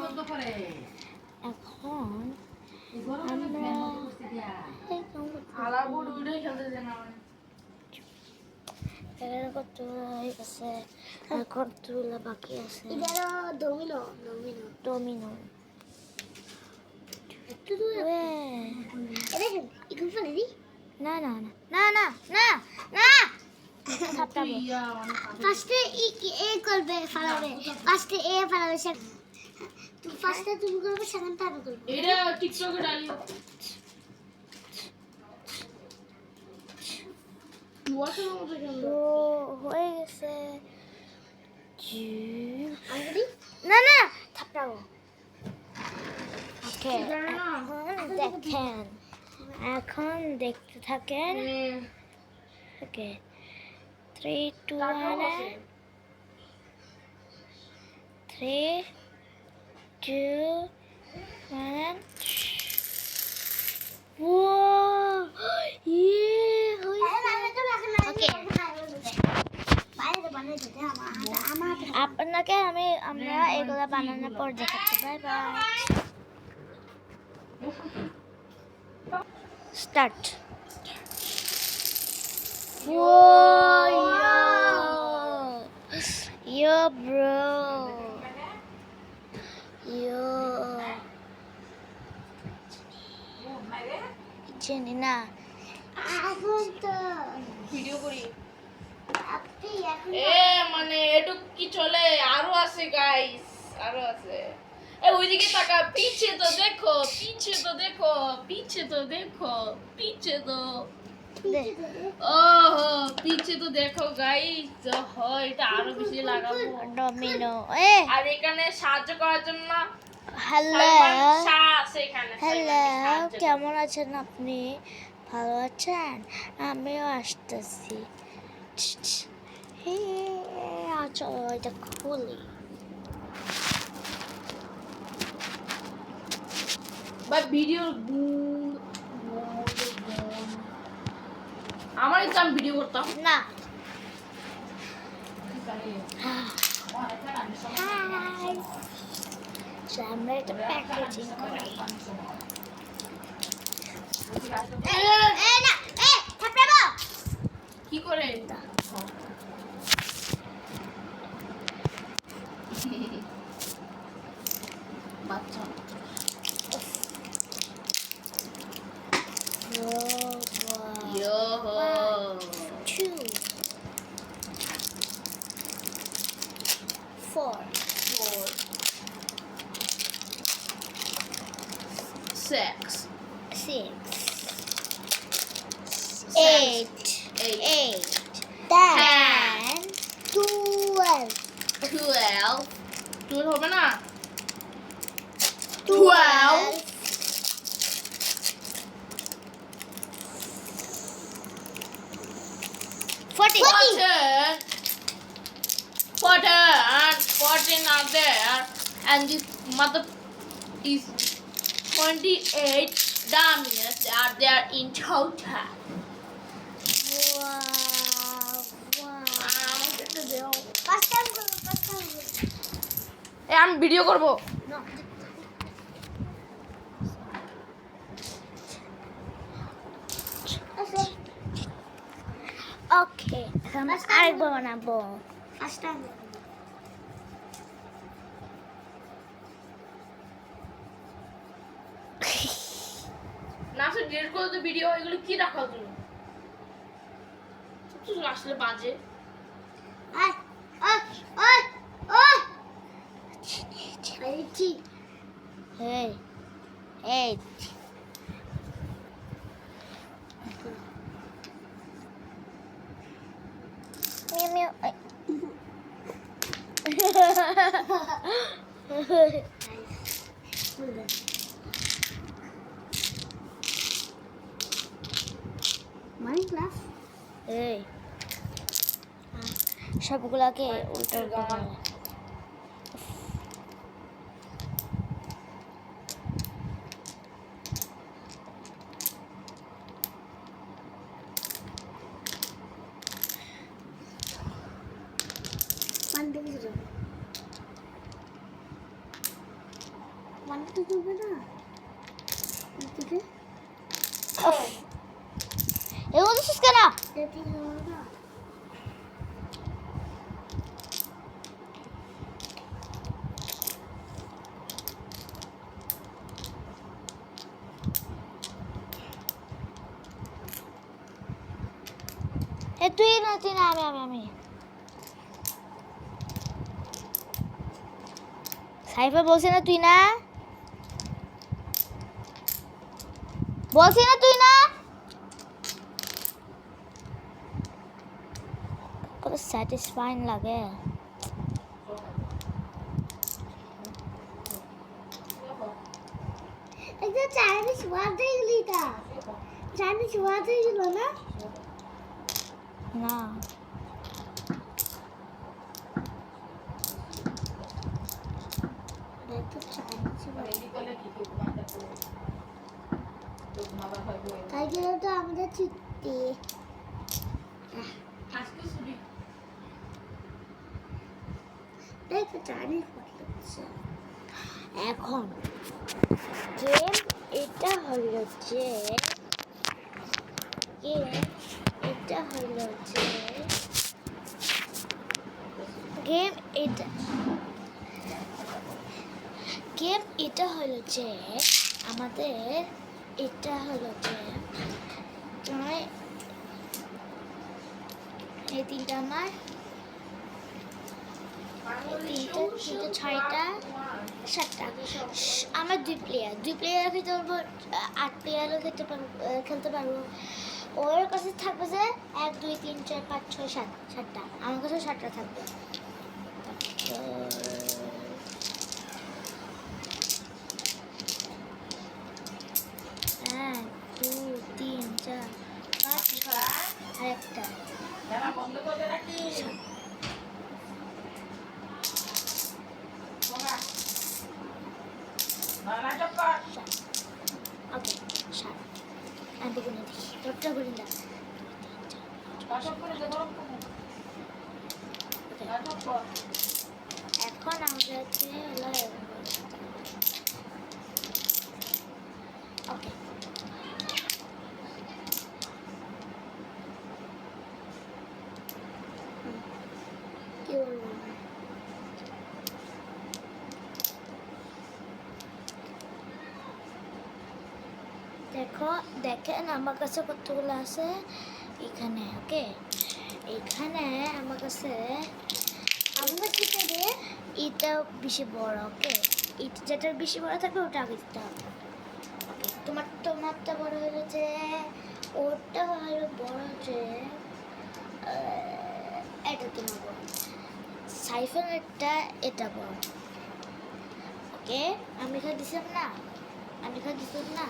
এখন কতগুলো হয়ে গেছে, আর কতগুলো বাকি আছে। ডোমিনো ডোমিনো ডোমিনো না না না না না না না ফার্স্টে এ করবে ফালাবে, ফার্স্টে এ ফালাবে, ফার্স্টে তুমি করবে, সেকেন্ডটা আমি করব। এটা টিকটকে ডালিও হয়ে গেছে। না না থাপড়াবো। ওকে দেখেন, এখন দেখতে থাকেন। ওকে 3 2 1 3 2 1 আপনাকে আমরা এগুলা বানানোর পর দেখাচ্ছি। Bye bye. Start. Yo bro, yo চিনি না। ভিডিও করি মানে এটুক কি চলে, আরো আছে গাইস, আরো আছে। ওইদিকে তাকা, পিছে তো দেখো, পিছে তো দেখো, পিছে তো দেখো, পিছে তো ওহো পিছে তো দেখো গাইস। এটা আরো বেশি লাগাবো ডমিনো। আর এখানে সাহায্য করার জন্য হ্যালো হ্যালো, কেমন আছেন আপনি? ভালো আছেন? আমিও আসতেছি। চলো এটা খুলি। বা ভিডিও আমার ইচ্ছা আমি ভিডিও করতাম না। আমরা এটা প্যাকেজিং করি। কি করে বাচ্চা Yo. 2 4 6 6 8 10 12 12 হবে না 12 14 are there, and this mother is 28 dummies are there in total. আমি ভিডিও করব। ওকে আরেকবার বানাবো। না সে ডিলিট করে তো ভিডিও, এগুলো কি দেখাও তুমি? তুই আসলে বাজে। Hey, hey. Meow meow. Minecraft. Hey. সবগুলাকে উল্টো উল্টো করে। মানতে করবে না এদিকে এগুলো দিচ্ছিস কেন? এদিকে হবে না তুই না আমি সাইফা বলছি না তুই না কত স্যাটিসফাইং লাগে। একটা চাইনিজ ওয়ার্ড হয়ে গেল এটা চাইনিজ ওয়ার্ড হয়ে গেল না না এটা চাইনিজ তাই জন্য তো আমাদের ছুটি দেখো চাইনিজ ওয়ার্ড হচ্ছে এখন গেম এটা হলো যে গেম এটা হলো যে আমাদের এটা হলো যে তোমার এই তিনটা আমার তিনটা ছয়টা সাতটা আমার দুই প্লেয়ার খেতে পারবো 8 প্লেয়ারও খেলতে পারবো ওর কাছে থাকবে যে 1 2 3 4 5 6 7 7টা আমার কাছে 7টা থাকবে এক দুই তিন চার পাঁচ ছয় আরেকটা ওকে 7 আমি গুনে দিই তোরটা গুনে দাও এখন আমাদেরকে ওকে কি বলবো দেখেন আমার কাছে কতগুলো আছে এখানে ওকে এখানে আমার কাছে আমরা কি করবে এটা বেশি বড় ওকে এটা যেটা বেশি বড় থাকবে ওটা আগে দিতে হবে ওকে তোমারটা বড় হলো যে ওটা হলো বড় যে এটা তোমার বড় সাইফারটা এটা বড় ওকে আমি এখানে দিছিলাম না